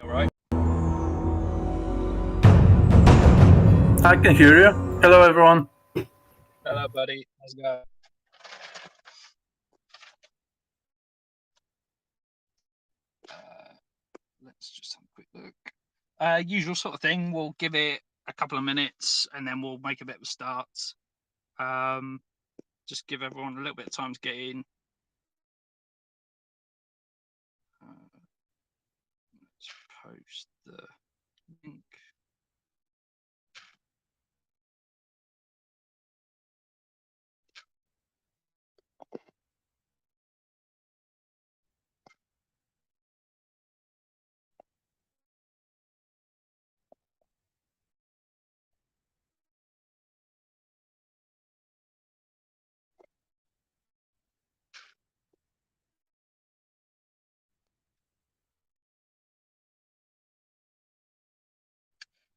All right. I can hear you. Hello, everyone. Hello, buddy. How's it going? Let's just have a quick look. Usual sort of thing. We'll give it a couple of minutes and then we'll make a bit of a start. Just give everyone a little bit of time to get in. Let's post the link.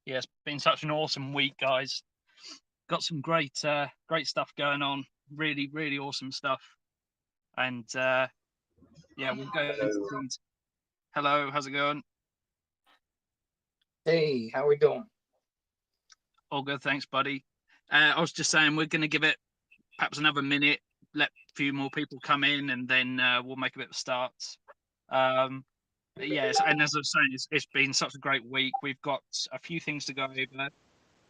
Yeah, it's been such an awesome week, guys. Got some great stuff going on. Really, really awesome stuff. And yeah, we'll go into these. Hello, how's it going? Hey, how we doing? All good, thanks, buddy. I was just saying we're going to give it perhaps another minute, let a few more people come in, and then we'll make a bit of a start. Yes, and as I was saying, it's been such a great week. We've got a few things to go over.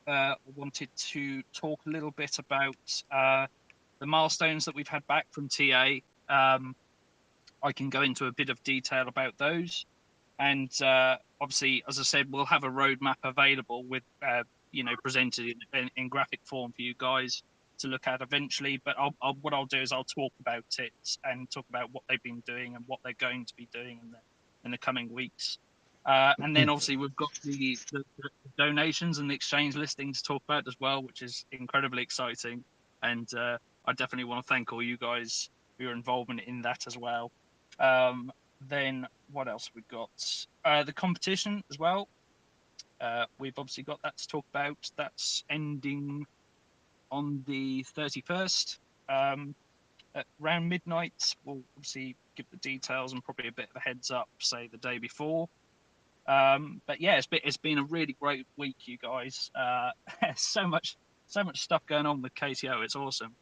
I wanted to talk a little bit about the milestones that we've had back from TA. I can go into a bit of detail about those. And obviously, as I said, we'll have a roadmap available with, presented in graphic form for you guys to look at eventually. But what I'll do is I'll talk about it and talk about what they've been doing and what they're going to be doing in the coming weeks. And then obviously we've got the donations and the exchange listing to talk about as well, which is incredibly exciting. And I definitely want to thank all you guys for your involvement in that as well. Then what else have we got? The competition as well. We've obviously got that to talk about. That's ending on the 31st. At around midnight, we'll obviously give the details and probably a bit of a heads up, say the day before. But yeah, it's been a really great week, you guys. So much stuff going on with KTO. It's awesome.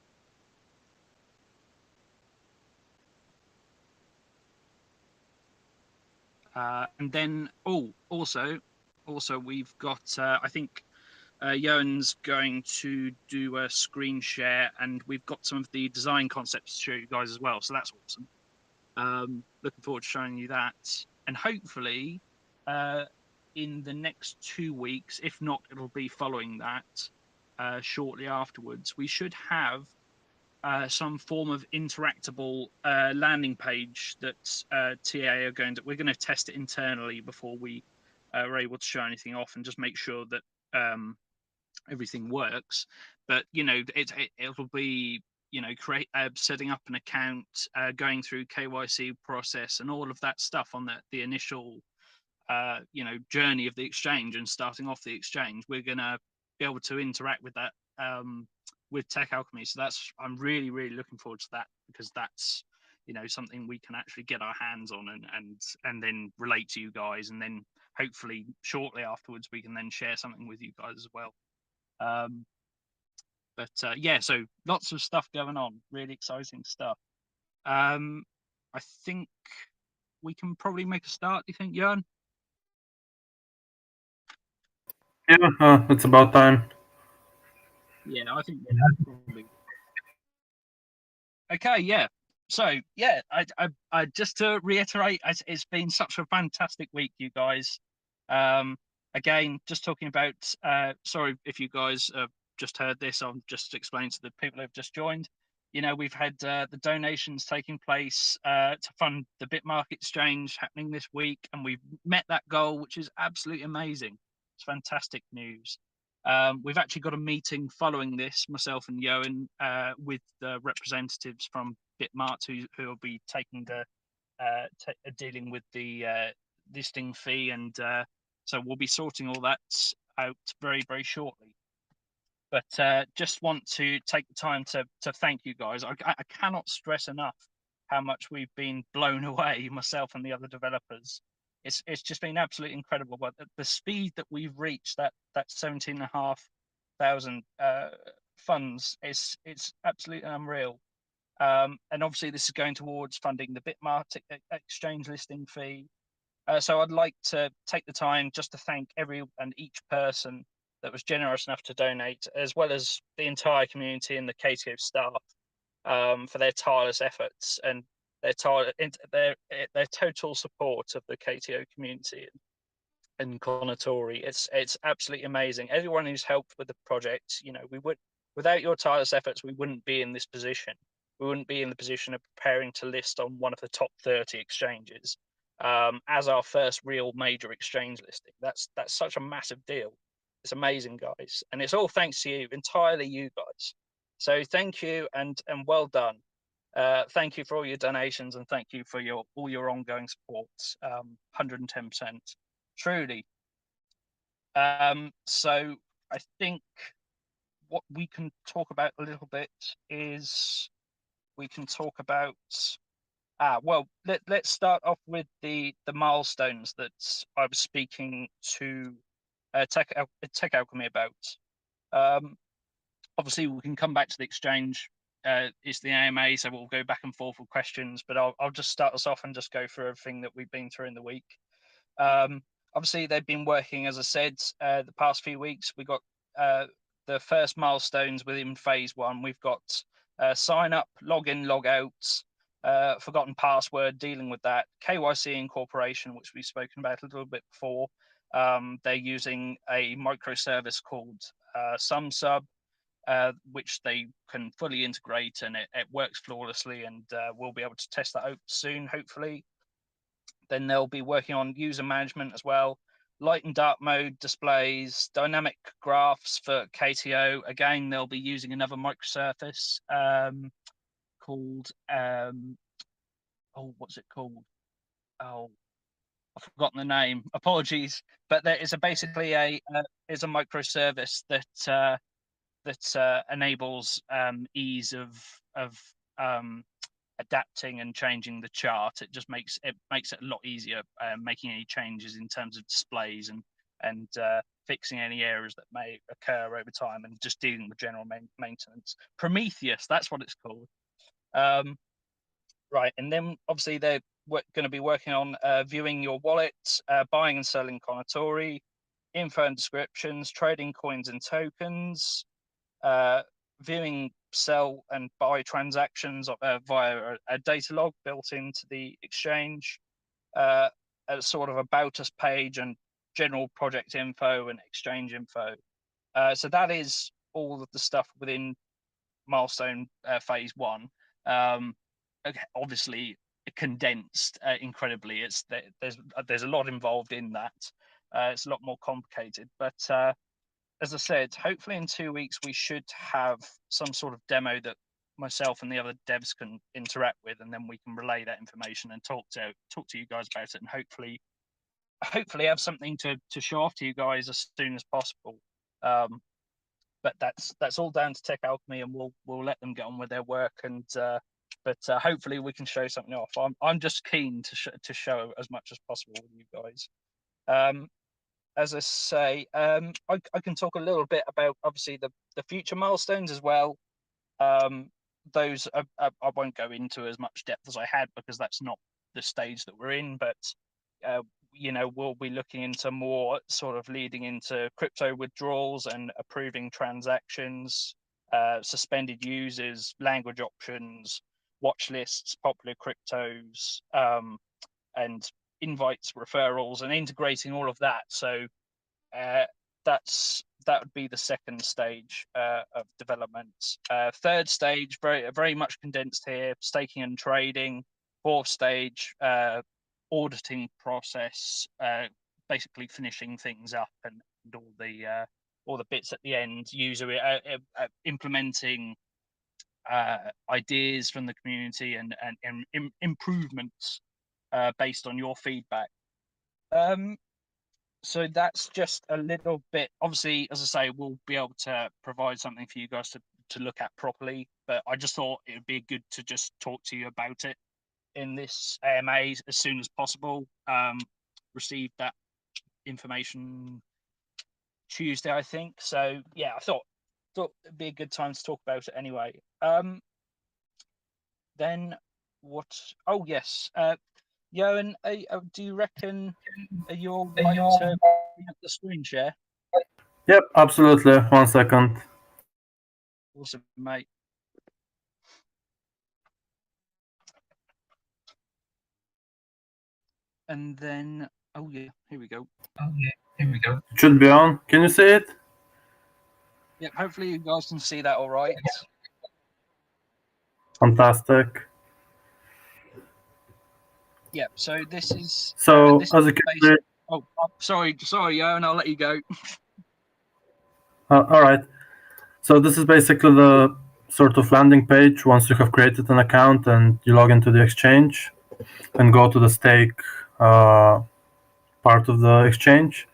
And then also we've got I think Johan's going to do a screen share, and we've got some of the design concepts to show you guys as well. So that's awesome. Looking forward to showing you that, and hopefully in the next 2 weeks, if not, it'll be following that shortly afterwards. We should have some form of interactable landing page that TA we're going to test it internally before we are able to show anything off and just make sure that everything works. But it'll be setting up an account, going through KYC process and all of that stuff on the initial journey of the exchange and starting off the exchange. We're going to be able to interact with that with Tech Alchemy. So I'm really, really looking forward to that, because that's something we can actually get our hands on and then relate to you guys, and then hopefully shortly afterwards we can then share something with you guys as well. Yeah, so lots of stuff going on, really exciting stuff. I think we can probably make a start. Do you think, Johan? Yeah, it's about time. Yeah, I think probably. Okay, yeah. So yeah, I just to reiterate, it's been such a fantastic week, you guys. Again, just talking about. Sorry if you guys have just heard this. I'll just explain to the people who have just joined. We've had the donations taking place to fund the Bitmark exchange happening this week, and we've met that goal, which is absolutely amazing. It's fantastic news. We've actually got a meeting following this, myself and Johan, with the representatives from Bitmark who will be taking dealing with the listing fee, and so we'll be sorting all that out very, very shortly. But just want to take the time to thank you guys. I cannot stress enough how much we've been blown away, myself and the other developers, it's just been absolutely incredible. But the speed that we've reached that 17,500 funds is it's absolutely unreal. And obviously this is going towards funding the Bitmark exchange listing fee. So I'd like to take the time just to thank every and each person that was generous enough to donate, as well as the entire community and the KTO staff, for their tireless efforts and their total support of the KTO community and Kounotori. It's absolutely amazing. Everyone who's helped with the project, without your tireless efforts, we wouldn't be in this position. We wouldn't be in the position of preparing to list on one of the top 30 exchanges, as our first real major exchange listing. That's such a massive deal. It's amazing, guys, and it's all thanks to you, entirely you guys. So thank you and well done. Thank you for all your donations, and thank you for all your ongoing support. 110%, truly. So I think what we can talk about a little bit is we can talk about well, let's start off with the milestones that I was speaking to Tech Alchemy about. Obviously, we can come back to the exchange. It's the AMA, so we'll go back and forth with questions. But I'll just start us off and just go through everything that we've been through in the week. Obviously, they've been working, as I said, the past few weeks. We got the first milestones within phase 1. We've got sign up, login, log out, forgotten password, dealing with that, KYC incorporation, which we've spoken about a little bit before. They're using a microservice called SumSub, which they can fully integrate, and it works flawlessly, and we'll be able to test that out soon, hopefully. Then they'll be working on user management as well, light and dark mode displays, dynamic graphs for KTO. Again, they'll be using another microservice called what's it called? Oh, I've forgotten the name. Apologies, but there is basically a microservice that enables ease of adapting and changing the chart. It just makes it a lot easier making any changes in terms of displays and fixing any errors that may occur over time, and just dealing with general maintenance. Prometheus, that's what it's called. Right, and then obviously they're going to be working on viewing your wallet, buying and selling Kounotori, info and descriptions, trading coins and tokens, viewing sell and buy transactions via a data log built into the exchange, a sort of about us page and general project info and exchange info. So that is all of the stuff within milestone phase 1. Obviously condensed incredibly. There's a lot involved in that. It's a lot more complicated, but as I said, hopefully in 2 weeks we should have some sort of demo that myself and the other devs can interact with, and then we can relay that information and talk to you guys about it, and hopefully have something to show off to you guys as soon as possible. But that's all down to Tech Alchemy, and we'll let them get on with their work, and but hopefully we can show something off. I'm just keen to show as much as possible with you guys. As I say, I can talk a little bit about obviously the future milestones as well. Those I won't go into as much depth as I had, because that's not the stage that we're in. But we'll be looking into more sort of leading into crypto withdrawals and approving transactions, suspended users, language options, watch lists, popular cryptos, and invites, referrals, and integrating all of that. So that would be the second stage of development. Third stage, very much condensed here, staking and trading. Fourth stage, auditing process, basically finishing things up, and all the bits at the end, implementing ideas from the community and improvements based on your feedback. So that's just a little bit. Obviously, as I say, we'll be able to provide something for you guys to look at properly, but I just thought it would be good to just talk to you about it in this AMA as soon as possible. received that information Tuesday, I think. So yeah, I thought it'd be a good time to talk about it anyway. Then what? Oh yes, Johan, do you reckon you're all right to bring up the screen share? Yep, absolutely. 1 second. Awesome, mate. And then, oh yeah, here we go. It should be on. Can you see it? Yep, hopefully you guys can see that all right. Fantastic. Yep, so this is... So, this as you can see... Oh, sorry, Johan, I'll let you go. all right. So this is basically the sort of landing page once you have created an account and you log into the exchange and go to the stake part of the exchange.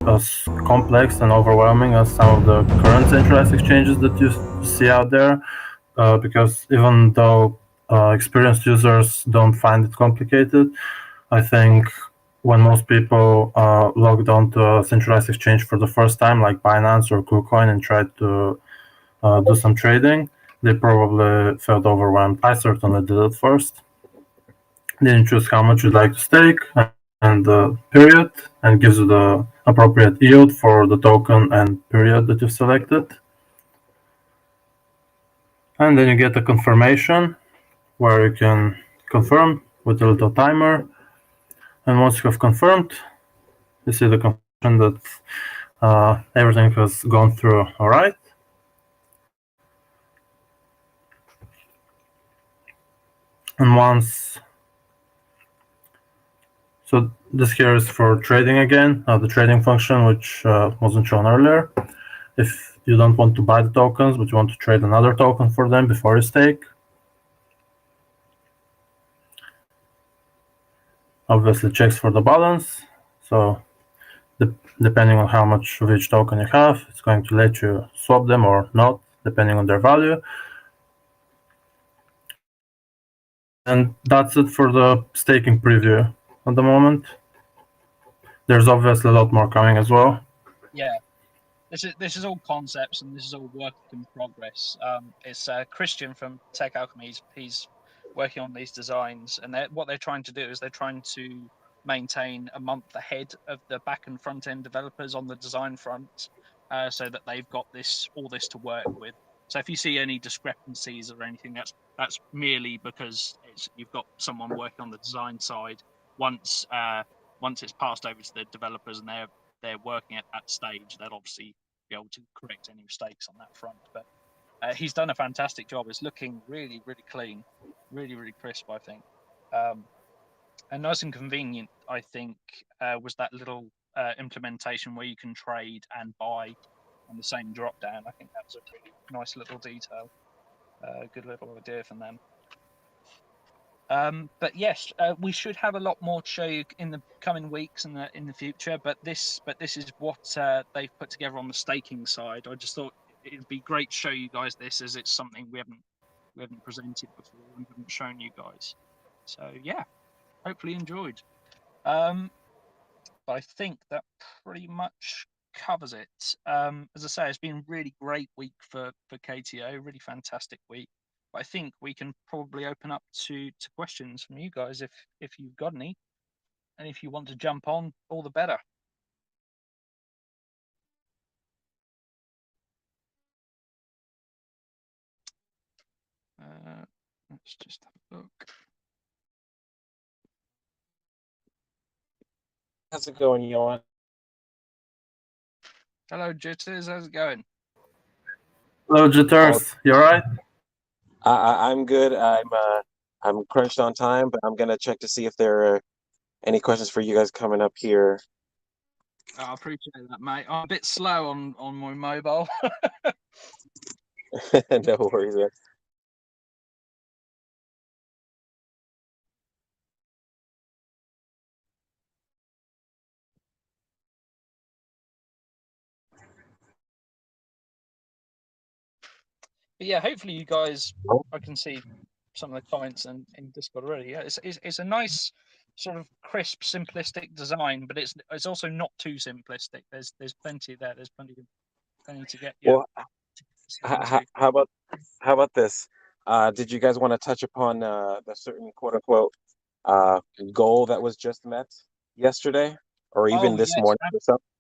As complex and overwhelming as some of the current centralized exchanges that you see out there, because even though experienced users don't find it complicated, I think when most people logged onto a centralized exchange for the first time, like Binance or KuCoin, and tried to do some trading, they probably felt overwhelmed. I certainly did at first. Then choose how much you'd like to stake and the period, and gives you the appropriate yield for the token and period that you've selected. And then you get a confirmation where you can confirm with a little timer. And once you have confirmed, you see the confirmation that everything has gone through all right. And once, so this here is for trading again, the trading function, which wasn't shown earlier. If you don't want to buy the tokens, but you want to trade another token for them before you stake, obviously checks for the balance. So depending on how much of each token you have, it's going to let you swap them or not, depending on their value. And that's it for the staking preview at the moment. There's obviously a lot more coming as well. Yeah, this is all concepts and this is all work in progress. It's Christian from Tech Alchemy. He's working on these designs, and what they're trying to do is they're trying to maintain a month ahead of the back and front end developers on the design front, so that they've got all this to work with. So if you see any discrepancies or anything, that's merely because you've got someone working on the design side. Once it's passed over to the developers and they're working at that stage, they'll obviously be able to correct any mistakes on that front. But he's done a fantastic job. It's looking really, really clean, really, really crisp, I think. And nice and convenient, I think, was that little implementation where you can trade and buy on the same drop down. I think that was a really nice little detail. Good little idea from them. But yes, we should have a lot more to show you in the coming weeks and in the future. But this is what they've put together on the staking side. I just thought it'd be great to show you guys this, as it's something we haven't we hadn't presented before and hadn't shown you guys. So yeah, hopefully enjoyed. But I think that pretty much covers it. As I say, it's been a really great week for KTO, really fantastic week. But I think we can probably open up to questions from you guys if you've got any, and if you want to jump on, all the better. Let's just have a look. How's it going, Johan? Hello, Jitters. How's it going? Hello, Jitters. You alright? I'm good. I'm crunched on time, but I'm gonna check to see if there are any questions for you guys coming up here. I appreciate that, mate. I'm a bit slow on my mobile. No worries, man. But yeah, hopefully you guys, I can see some of the comments in Discord already. Yeah, it's a nice sort of crisp, simplistic design, but it's also not too simplistic. There's plenty there. There's plenty to get. Well, how about this? Did you guys want to touch upon the certain quote unquote goal that was just met yesterday, or even this morning?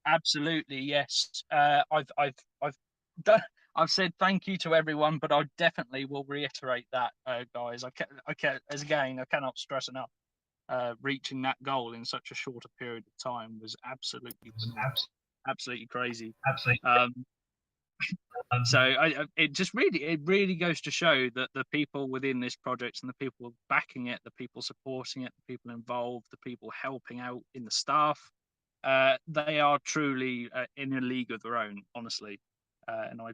Absolutely, yes. I've done. I've said thank you to everyone, but I definitely will reiterate that, guys. I cannot stress enough. Reaching that goal in such a shorter period of time was absolutely crazy. So it really goes to show that the people within this project and the people backing it, the people supporting it, the people involved, the people helping out in the staff, they are truly in a league of their own, honestly. And I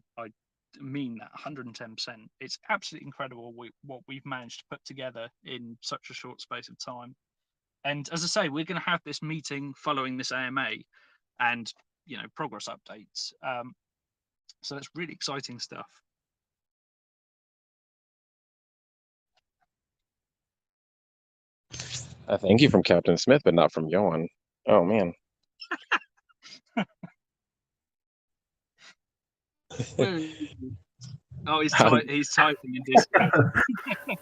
mean that 110%. It's absolutely incredible what we've managed to put together in such a short space of time. And as I say, we're going to have this meeting following this AMA and, progress updates. So it's really exciting stuff. Thank you from Captain Smith, but not from Johan. Oh, man. Oh, he's typing in Discord.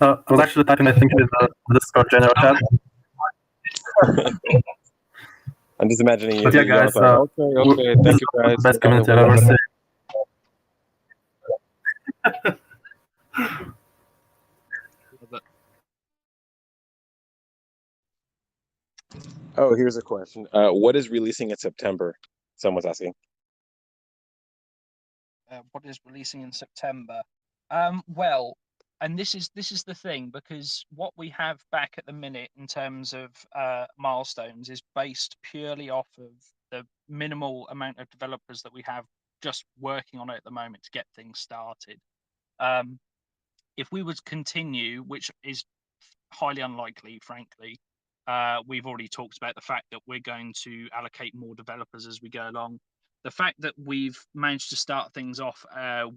I was actually typing, I think, in the Discord general chat. I'm just imagining you. But yeah, guys, okay. Thank you, guys. Best community I've ever seen. Oh, here's a question. What is releasing in September? Someone's asking. What is releasing in September? Well, and this is the thing, because what we have back at the minute in terms of milestones is based purely off of the minimal amount of developers that we have just working on it at the moment to get things started. If we would continue, which is highly unlikely, frankly, we've already talked about the fact that we're going to allocate more developers as we go along. The fact that we've managed to start things off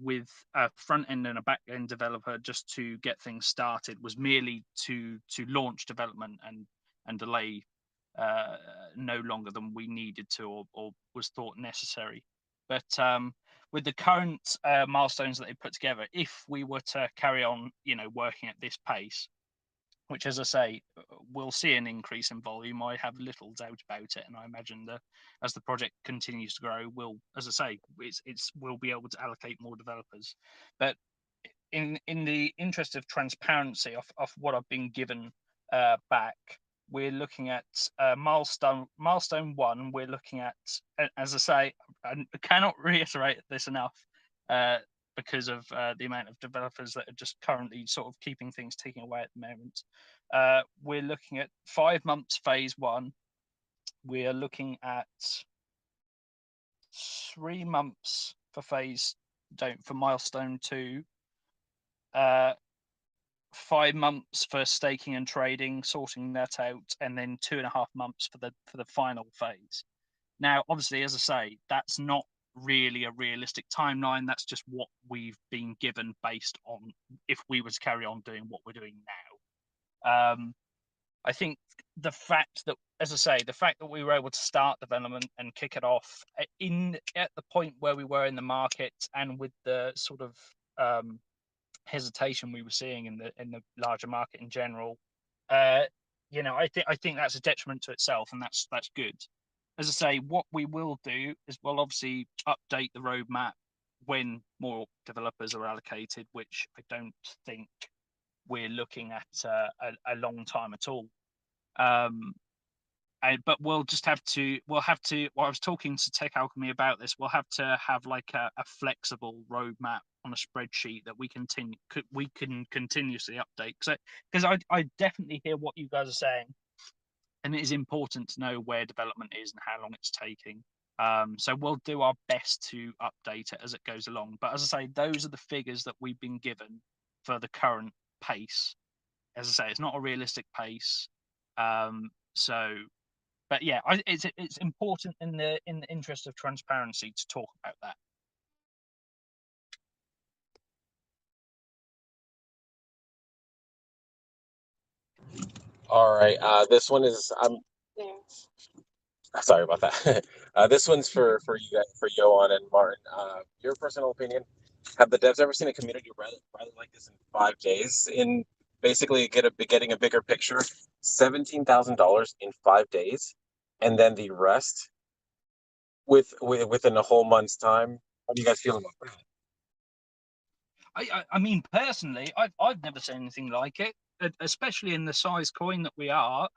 with a front end and a back end developer just to get things started was merely to launch development and delay no longer than we needed to or was thought necessary. But with the current milestones that they put together, if we were to carry on, working at this pace, which, as I say, we'll see an increase in volume. I have little doubt about it, and I imagine that as the project continues to grow, we'll be able to allocate more developers. But in the interest of transparency of what I've been given back, we're looking at milestone 1. We're looking at, as I say, I cannot reiterate this enough. Because of the amount of developers that are just currently sort of keeping things ticking away at the moment. We're looking at 5 months phase 1. We are looking at 3 months for milestone 2. 5 months for staking and trading, sorting that out, and then 2.5 months for the final phase. Now, obviously, as I say, that's not really a realistic timeline. That's just what we've been given based on if we were to carry on doing what we're doing now. I think the fact that, as I say, the fact that we were able to start development and kick it off at the point where we were in the market, and with the sort of hesitation we were seeing in the larger market in general, I think that's a detriment to itself, and that's good. As I say, what we will do is we'll obviously update the roadmap when more developers are allocated, which I don't think we're looking at a long time at all. But we'll have to. Well, I was talking to Tech Alchemy about this. We'll have to have like a flexible roadmap on a spreadsheet that we can continuously update. Because I definitely hear what you guys are saying, and it is important to know where development is and how long it's taking. So we'll do our best to update it as it goes along. But as I say, those are the figures that we've been given for the current pace. As I say, it's not a realistic pace. But yeah, it's important in the interest of transparency to talk about that. All right. This one is sorry about that. This one's for you guys, for Johan and Martin. Your personal opinion: have the devs ever seen a community rally like this in 5 days? In basically getting a bigger picture, $17,000 in 5 days, and then the rest within a whole month's time. How do you guys feel about that? I mean, personally, I've never seen anything like it, especially in the size coin that we are.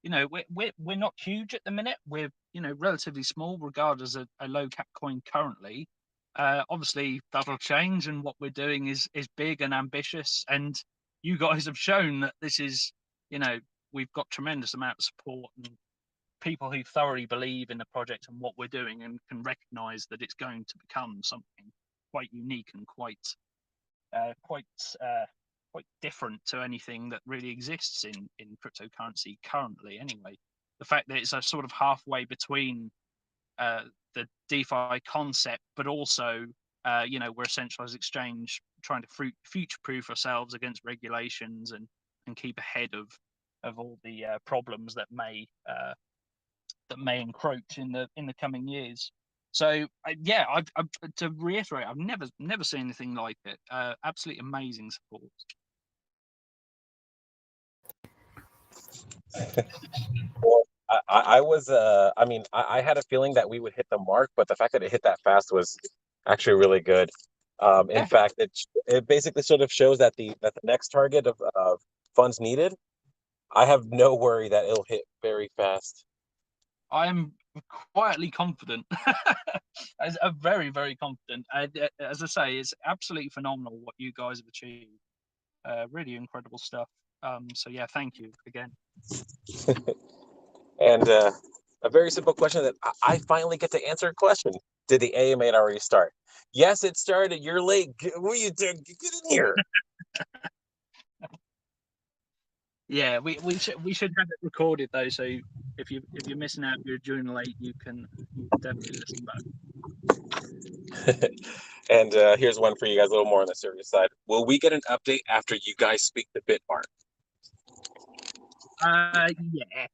We're not huge at the minute. We're relatively small, regarded as a low cap coin currently. Obviously, that'll change, and what we're doing is big and ambitious. And you guys have shown that this is, we've got tremendous amount of support and people who thoroughly believe in the project and what we're doing, and can recognise that it's going to become something quite unique and quite different to anything that really exists in cryptocurrency currently. Anyway, the fact that it's a sort of halfway between the DeFi concept, but also we're a centralized exchange trying to future-proof ourselves against regulations and keep ahead of all the problems that may encroach in the coming years. So to reiterate, I've never seen anything like it. Absolutely amazing support. Well, I was I had a feeling that we would hit the mark, but the fact that it hit that fast was actually really good. In fact, it basically sort of shows that the next target of funds needed, I have no worry that it'll hit very fast. I am quietly confident. I'm very, very confident. As I say, it's absolutely phenomenal what you guys have achieved. Really incredible stuff. So yeah, thank you again. And a very simple question that I finally get to answer a question. Did the AMA already start? Yes, it started. You're late. What are you doing? Get in here. Yeah, we should have it recorded though. So if you're missing out, you're joining late, you can definitely listen back. And here's one for you guys, a little more on the serious side. Will we get an update after you guys speak to Bitmark?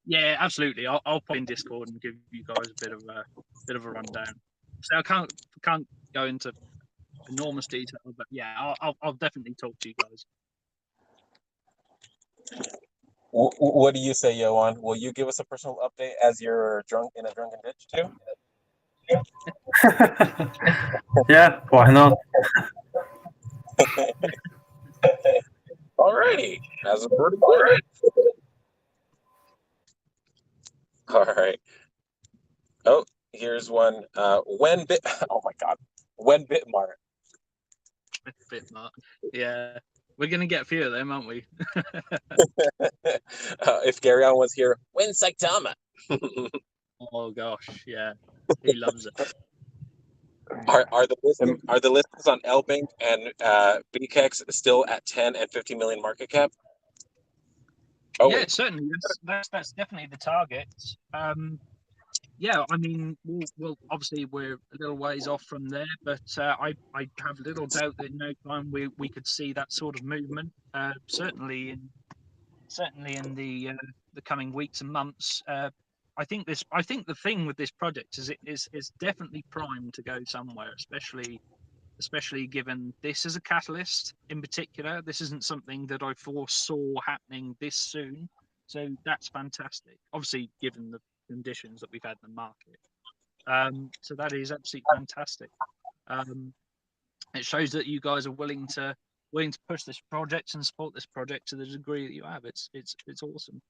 Yeah, absolutely. I'll pop in Discord and give you guys a bit of a rundown. So I can't go into enormous detail, but yeah, I'll definitely talk to you guys. What do you say, Johan? Will you give us a personal update as you're drunk in a drunken ditch too? Yeah, why not? Alrighty, that's pretty good. All right. Oh, here's one. Oh my God, when Bitmark? Bitmark. Yeah, we're gonna get a few of them, aren't we? If Garyon was here, when Saitama? Oh gosh, yeah, he loves it. Are the listings on LBank and BKEX still at 10 and 50 million market cap? Oh, yeah, certainly. That's definitely the target. yeah, I mean, we'll obviously we're a little ways off from there, but I have little doubt that in no time we could see that sort of movement. Certainly in the coming weeks and months. I think the thing with this project is it is definitely primed to go somewhere, especially given this as a catalyst in particular. This isn't something that I foresaw happening this soon, so that's fantastic. Obviously, given the conditions that we've had in the market, so that is absolutely fantastic. It shows that you guys are willing to push this project and support this project to the degree that you have. It's awesome.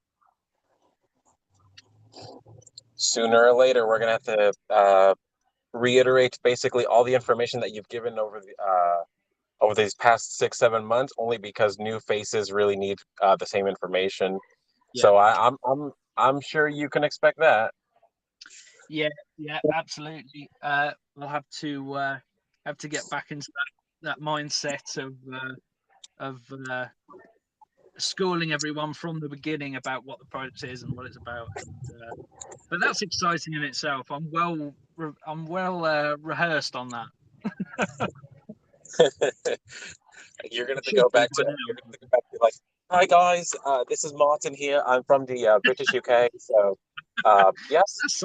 Sooner or later, we're gonna have to reiterate basically all the information that you've given over these past 6-7 months, only because new faces really need the same information. Yeah. So I'm sure you can expect that. Yeah, absolutely. We'll have to get back into that mindset of schooling everyone from the beginning about what the project is and what it's about. But that's exciting in itself. I'm well rehearsed on that. You're gonna have to go back to be like, "Hi guys, this is Martin here. I'm from the British UK." So, yes.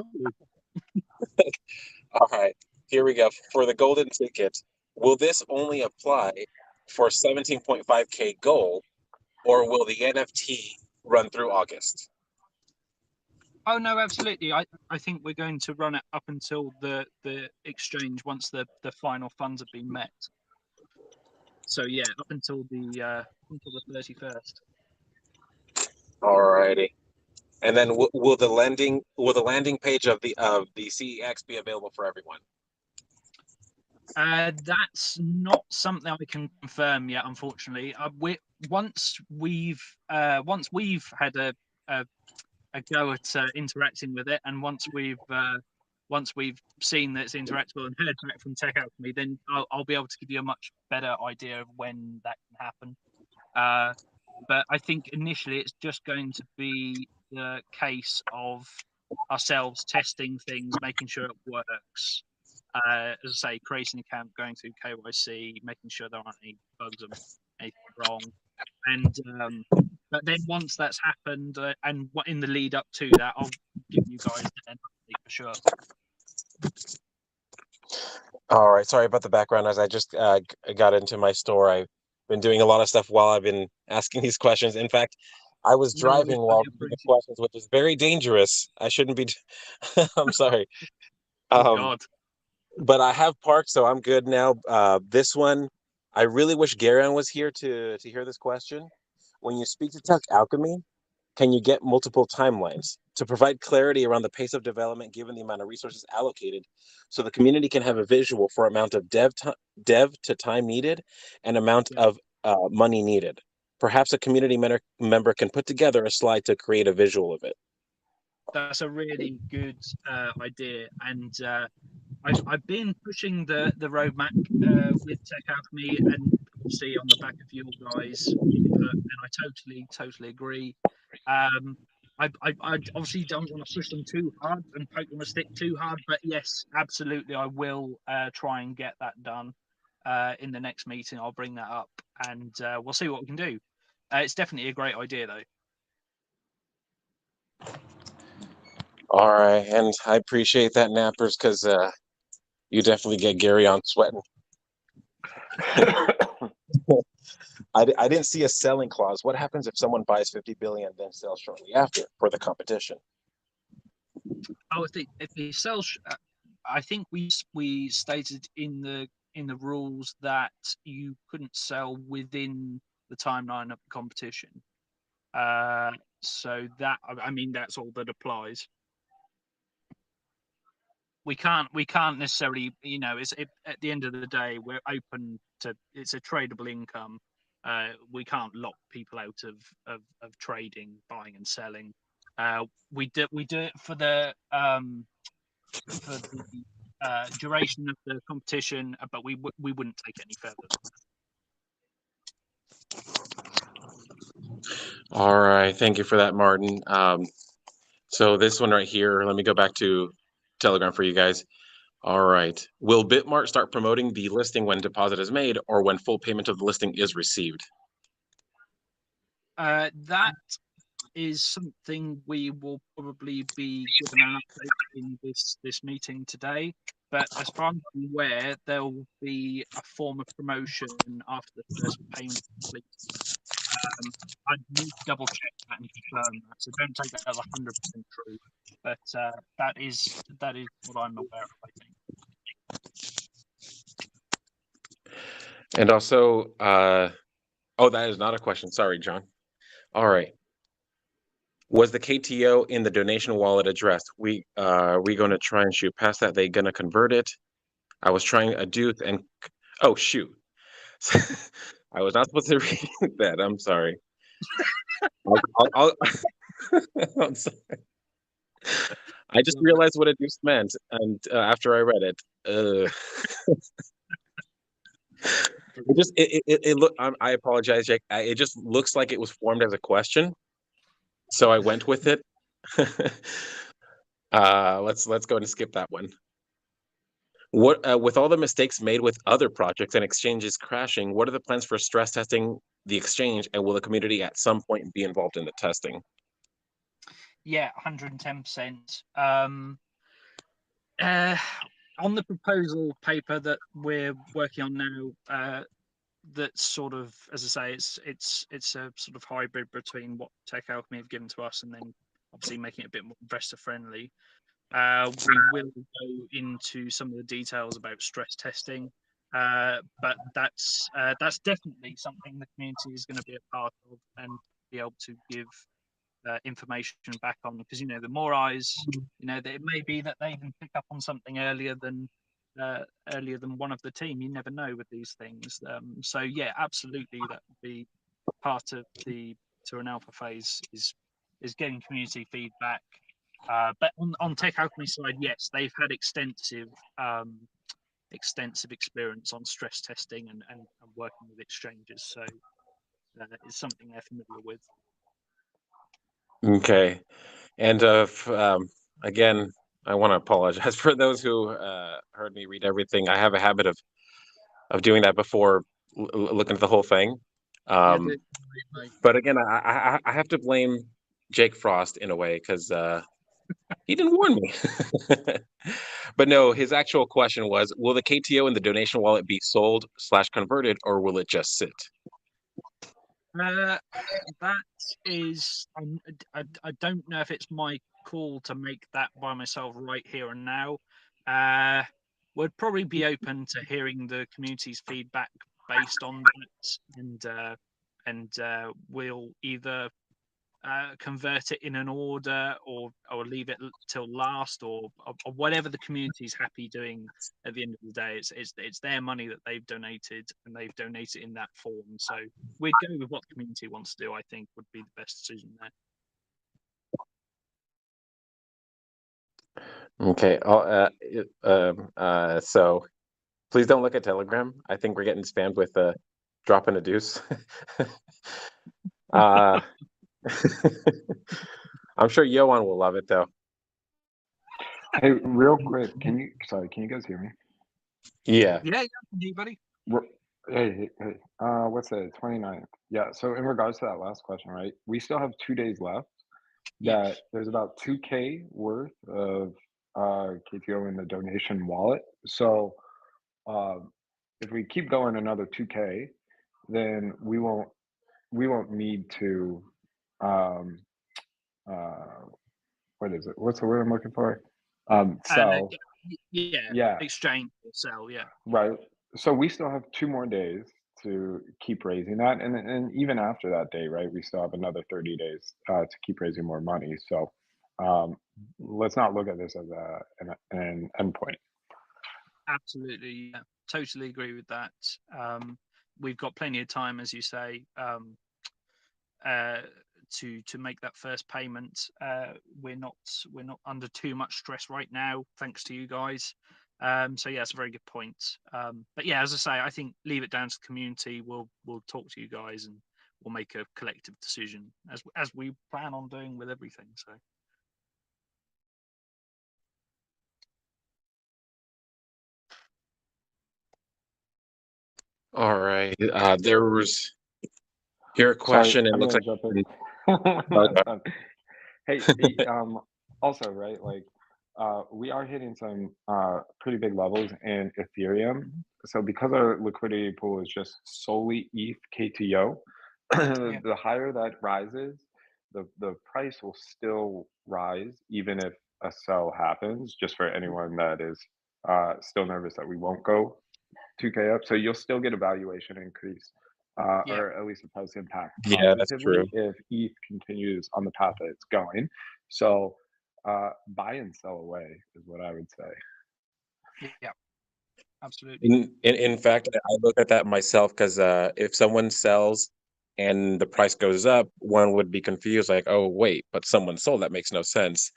All right, here we go. For the golden ticket, will this only apply for 17.5K goal, or will the NFT run through August? Oh no, absolutely. I think we're going to run it up until the exchange once the final funds have been met. So yeah, up until the 31st. Alrighty. And then will the landing page of the CEX be available for everyone? That's not something I can confirm yet, unfortunately. Once we've had a go at interacting with it, and once we've seen that it's interactable and heard back from Tech Alchemy, then I'll be able to give you a much better idea of when that can happen. But I think initially it's just going to be the case of ourselves testing things, making sure it works. As I say, creating an account, going through KYC, making sure there aren't any bugs or anything wrong. And but then once that's happened, and in the lead up to that, I'll give you guys an update for sure. All right, sorry about the background. As I just got into my store, I've been doing a lot of stuff while I've been asking these questions. In fact, I was driving while doing the questions, which is very dangerous. I shouldn't be. I'm sorry. God. But I have parked, so I'm good now. This one, I really wish Garen was here to hear this question. When you speak to Tech Alchemy, can you get multiple timelines to provide clarity around the pace of development given the amount of resources allocated, so the community can have a visual for amount of dev to time needed and amount of money needed? Perhaps a community member can put together a slide to create a visual of it. That's a really good idea, and I've been pushing the roadmap with Tech Alchemy, and obviously on the back of you guys' input, and I totally agree. I obviously don't want to push them too hard and poke them a stick too hard, but yes, absolutely, I will try and get that done in the next meeting. I'll bring that up, and we'll see what we can do. It's definitely a great idea, though. All right, and I appreciate that, Nappers, because you definitely get Gary on sweating. I didn't see a selling clause. What happens if someone buys 50 billion and then sells shortly after for the competition? Oh, if they sell, I think we stated in the rules that you couldn't sell within the timeline of the competition. So that, I mean, that's all that applies. We can't necessarily, at the end of the day, we're open to, it's a tradable income. We can't lock people out of trading, buying and selling. We do it for the duration of the competition, but we wouldn't take it any further than that. All right, thank you for that, Martin. So this one right here, let me go back to Telegram for you guys. All right. Will Bitmark start promoting the listing when deposit is made or when full payment of the listing is received? That is something we will probably be given an update in this meeting today. But as far as I'm aware, there will be a form of promotion after the first payment complete. I need to double check that and confirm that, so don't take that as 100% true. But that is what I'm aware of, I think. And also, oh, that is not a question. Sorry, John. All right. Was the KTO in the donation wallet addressed? We going to try and shoot past that. They gonna convert it. I was trying a deuce and oh shoot. I was not supposed to read that. I'm sorry. I'll I'm sorry. I just realized what a deuce meant, and after I read it, it look. I apologize, Jake. It just looks like it was formed as a question, so I went with it. Let's go and skip that one. What with all the mistakes made with other projects and exchanges crashing, what are the plans for stress testing the exchange, and will the community at some point be involved in the testing? Yeah, 110%. On the proposal paper that we're working on now, that's sort of, as I say, it's a sort of hybrid between what Tech Alchemy have given to us and then obviously making it a bit more investor friendly. We will go into some of the details about stress testing, but that's definitely something the community is going to be a part of and be able to give information back on, because the more eyes, it may be that they can pick up on something earlier than one of the team. You never know with these things. So yeah, absolutely, that would be part of the to an alpha phase is getting community feedback. But on Tech Alchemy side, yes, they've had extensive experience on stress testing and working with exchanges. So it's something they're familiar with. Okay, and again, I want to apologize for those who heard me read everything. I have a habit of doing that before looking at the whole thing. But again, I have to blame Jake Frost in a way because he didn't warn me. But no, his actual question was, will the KTO in the donation wallet be sold / converted, or will it just sit? That is, I don't know if it's my call to make that by myself right here and now. Would probably be open to hearing the community's feedback based on that, and we'll either convert it in an order or leave it till last, or whatever the community's happy doing. At the end of the day, it's their money that they've donated, and they've donated in that form. So we'd go with what the community wants to do. I think would be the best decision there. Okay. So please don't look at Telegram. I think we're getting spammed with dropping a deuce. I'm sure Yohan will love it though. Hey, real quick, can you guys hear me? Yeah, buddy. Hey, what's that? 29th. Yeah. So in regards to that last question, right? We still have 2 days left. That there's about 2K worth of KTO in the donation wallet. So if we keep going another 2K, then we won't need to what is it? What's the word I'm looking for? Sell. Exchange or sell. Yeah. Right. So we still have 2 more days to keep raising that, and even after that day, right, we still have another 30 days to keep raising more money. So let's not look at this as an endpoint. Absolutely, yeah, totally agree with that. We've got plenty of time, as you say, to make that first payment. We're not under too much stress right now, thanks to you guys. So yeah, it's a very good point. But yeah, as I say, I think leave it down to the community. We'll talk to you guys and we'll make a collective decision as we plan on doing with everything. All right. There was here a Sorry, question. It I'm looks gonna like jump in. okay. Hey, also, right, like, we are hitting some pretty big levels in Ethereum. So because our liquidity pool is just solely ETH KTO, Yeah, the higher that rises, the price will still rise, even if a sell happens, just for anyone that is still nervous that we won't go 2K up. So you'll still get a valuation increase, yeah. or at least a price impact Yeah, that's true. positively if ETH continues on the path that it's going. So buy and sell away is what I would say. Yeah, absolutely. In fact, I look at that myself because if someone sells and the price goes up, one would be confused, like, oh wait, but someone sold. That makes no sense.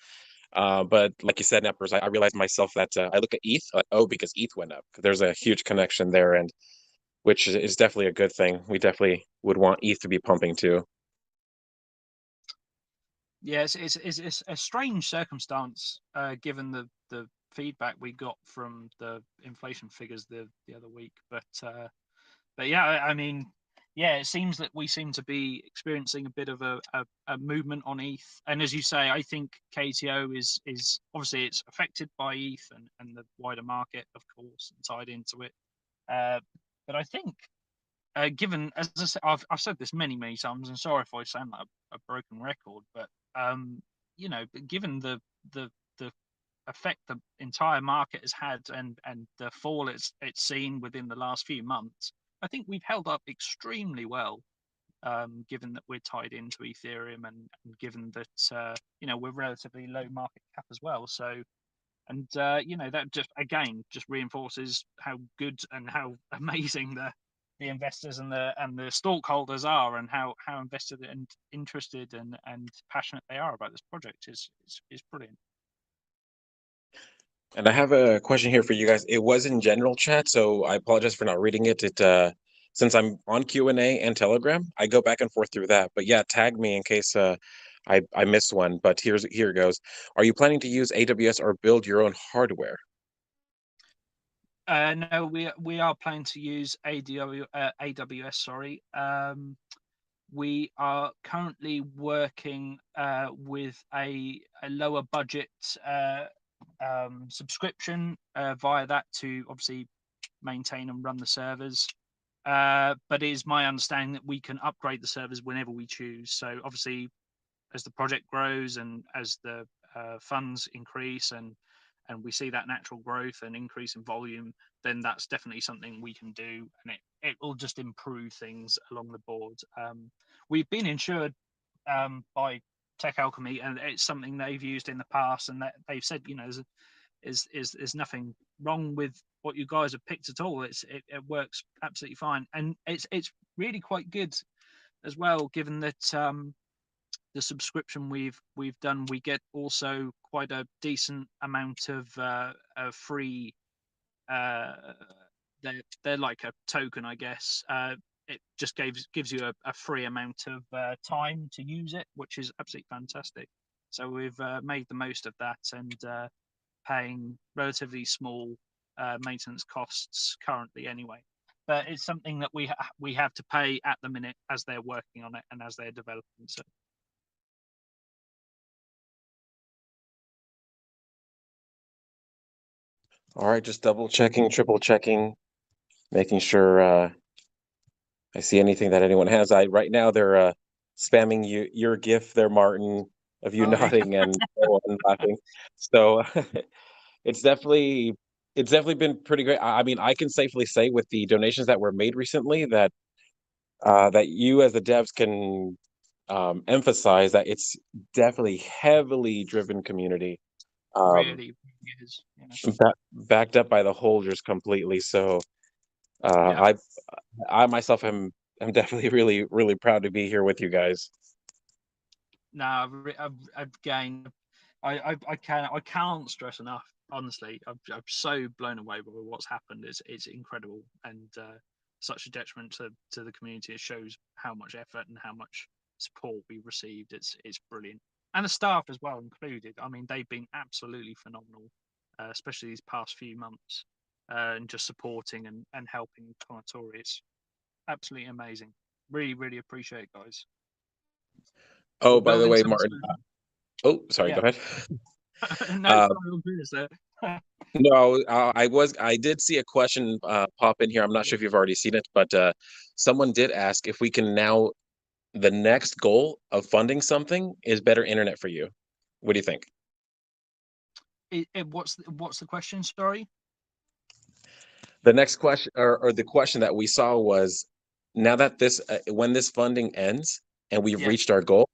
But like you said, Neppers, I realized myself that I look at ETH, like, oh, because ETH went up. There's a huge connection there, and which is definitely a good thing. We definitely would want ETH to be pumping too. Yeah, it's a strange circumstance given the feedback we got from the inflation figures the other week. But yeah, I mean, yeah, it seems that we seem to be experiencing a bit of a movement on ETH. And as you say, I think KTO is obviously it's affected by ETH and the wider market, of course, and tied into it. But I think given, as I said, I've said this many times, and sorry if I sound like a broken record, but given the the effect the entire market has had and the fall it's seen within the last few months, I think we've held up extremely well, given that we're tied into Ethereum and given that we're relatively low market cap as well. So and that just reinforces how good and how amazing the investors and the stockholders are, and how invested and interested and passionate they are about this project is brilliant. And I have a question here for you guys. It was in general chat, so I apologize for not reading it. Since I'm on Q&A and Telegram, I go back and forth through that. But yeah, tag me in case I missed one. But here it goes. Are you planning to use AWS or build your own hardware? No, we are planning to use AWS. Sorry, we are currently working with a lower budget subscription via that to obviously maintain and run the servers. But it is my understanding that we can upgrade the servers whenever we choose. So obviously, as the project grows and as the funds increase and we see that natural growth and increase in volume, then that's definitely something we can do, and it will just improve things along the board. We've been insured by Tech Alchemy, and it's something they've used in the past, and that they've said, there's nothing wrong with what you guys have picked at all. It works absolutely fine, and it's really quite good as well, given that the subscription we've done, we get also quite a decent amount of free. They're like a token, I guess. It just gives you a free amount of time to use it, which is absolutely fantastic. So we've made the most of that and paying relatively small maintenance costs currently, anyway. But it's something that we have to pay at the minute as they're working on it and as they're developing. So. All right, just double checking, triple checking, making sure I see anything that anyone has. Right now they're spamming your GIF there, Martin, of you nodding and laughing. So it's definitely been pretty great. I mean, I can safely say with the donations that were made recently that that you as the devs can emphasize that it's definitely heavily driven community. Really is. Yeah. Backed up by the holders completely. So Yeah. I myself am definitely really proud to be here with you guys. No, again, I can't stress enough. Honestly, I'm so blown away by what's happened. It's incredible, and such a detriment to the community. It shows how much effort and how much support we received. It's brilliant, and the staff as well included. I mean, they've been absolutely phenomenal, especially these past few months. and just supporting and helping Kounotori. It's absolutely amazing. Really, really appreciate it, guys. Oh, We'll by go the way, into Martin. Oh, sorry. Yeah. Go ahead. No, Uh, sorry, I'm finished there. No, I did see a question pop in here. I'm not sure if you've already seen it, but someone did ask if we can now, the next goal of funding something is better internet for you. What do you think? What's the question? Sorry. The next question, or the question that we saw was, now that this, when this funding ends and we've Yeah. reached our goal,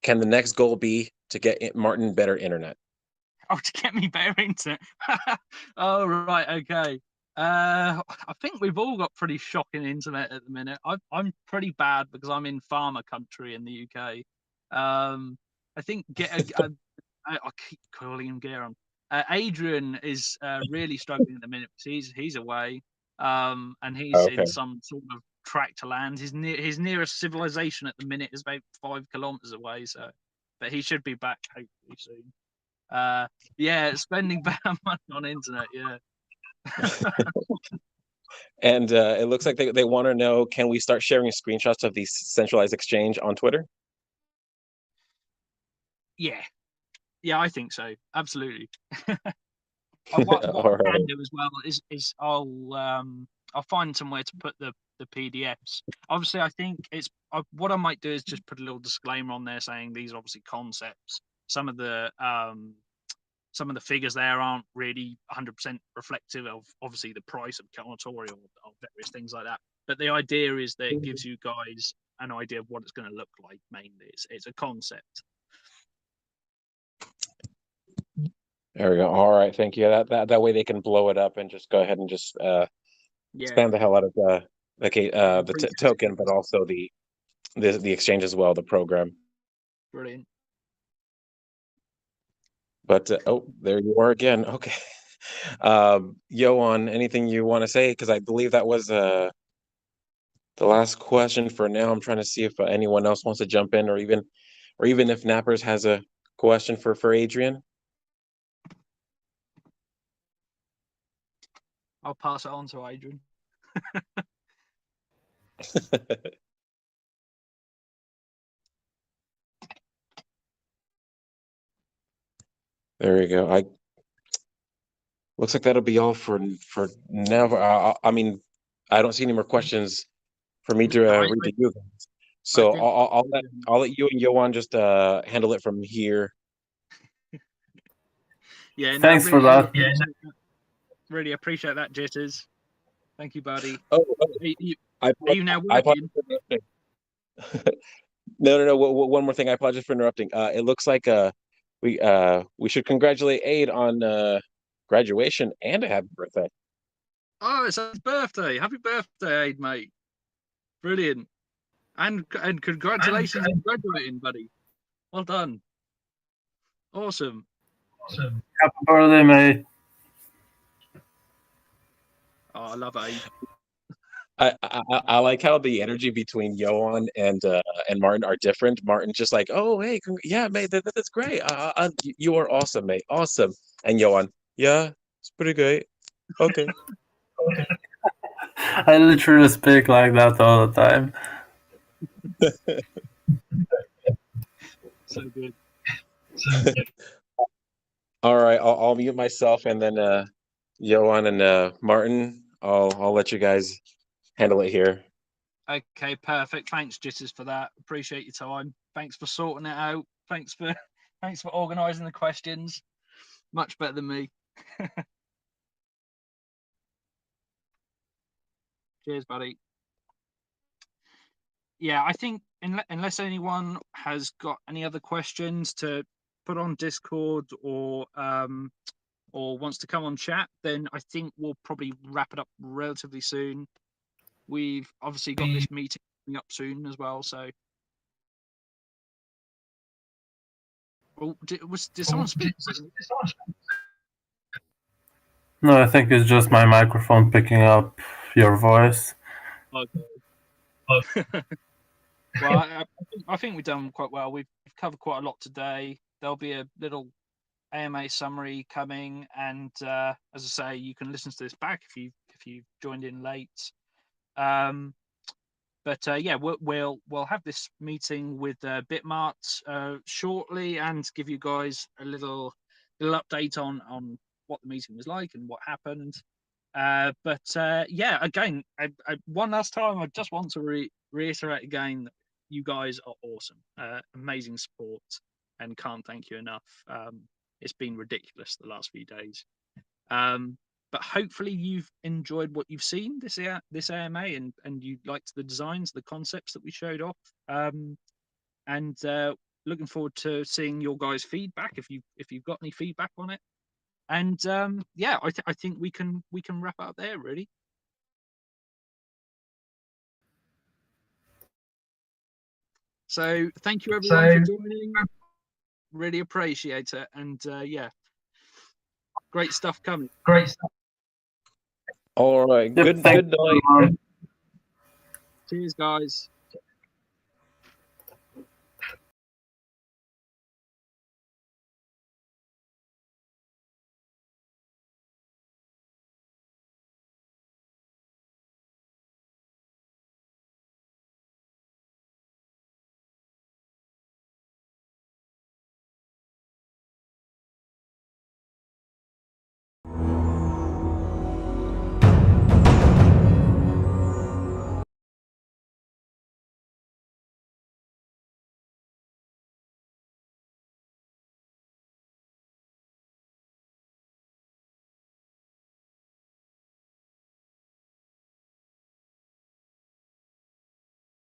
can the next goal be to get Martin better internet? Oh, to get me better internet. Oh, right, okay. I think we've all got pretty shocking internet at the minute. I'm pretty bad because I'm in farmer country in the UK. I think I keep calling him Geron. Adrian is really struggling at the minute because he's away, and he's Okay. in some sort of tract to land. His nearest civilization at the minute is about 5 kilometers away. So, but he should be back hopefully soon. Yeah, spending bad money on internet. Yeah. And it looks like they want to know, can we start sharing screenshots of the centralized exchange on Twitter? Yeah, I think so. Absolutely. What All I can right. do as well is I'll find somewhere to put the PDFs. Obviously, I think what I might do is just put a little disclaimer on there saying these are obviously concepts. Some of the figures there aren't really 100% reflective of obviously the price of Kounotori or various things like that. But the idea is that it gives you guys an idea of what it's going to look like. Mainly, it's a concept. There we go. All right, thank you. That way they can blow it up and just go ahead and just spam the hell out of the token, but also the exchange as well, the program. Brilliant. But oh, there you are again. Okay. Johan, anything you want to say? Because I believe that was the last question for now. I'm trying to see if anyone else wants to jump in, or even if Nappers has a question for Adrian. I'll pass it on to Adrian. There we go. Looks like that'll be all for now. I mean, I don't see any more questions for me to read to you guys. So I'll let you and Johan just handle it from here. Yeah. Thanks for that. Really appreciate that, Jitters. Thank you, buddy. Oh, are you now working? No. One more thing. I apologize for interrupting. It looks like we should congratulate Aid on graduation and a happy birthday. Oh, it's his birthday. Happy birthday, Aid, mate. Brilliant. And congratulations on graduating, buddy. Well done. Awesome. Happy birthday, mate. Oh, I love Aid. I like how the energy between Johan and Martin are different. Martin's just like, oh, hey, yeah, mate, that's great. You are awesome, mate. Awesome. And Johan, yeah, it's pretty great. Okay. I literally speak like that all the time. So good. All right, I'll mute myself, and then Johan and Martin, I'll let you guys handle it here. Okay, perfect. Thanks, Jitters, for that. Appreciate your time. Thanks for sorting it out. Thanks for organising the questions. Much better than me. Cheers, buddy. Yeah, I think unless anyone has got any other questions to put on Discord or wants to come on chat, then I think we'll probably wrap it up relatively soon. We've obviously got this meeting coming up soon as well, so. Oh, did someone speak? No, I think it's just my microphone picking up your voice. Okay. Well, I think we've done quite well. We've covered quite a lot today. There'll be a little AMA summary coming, and as I say, you can listen to this back if you've joined in late. But yeah, we'll have this meeting with Bitmark shortly, and give you guys a little update on what the meeting was like and what happened. But yeah, again, one last time, I just want to reiterate again that you guys are awesome, amazing support, and can't thank you enough. It's been ridiculous the last few days. But hopefully you've enjoyed what you've seen this AMA, and you liked the designs, the concepts that we showed off. And looking forward to seeing your guys' feedback if you've got any feedback on it. And yeah, I think we can wrap up there, really. So thank you everyone for joining. Really appreciate it, and yeah, great stuff coming. All right. Yep, Good night. Cheers, guys.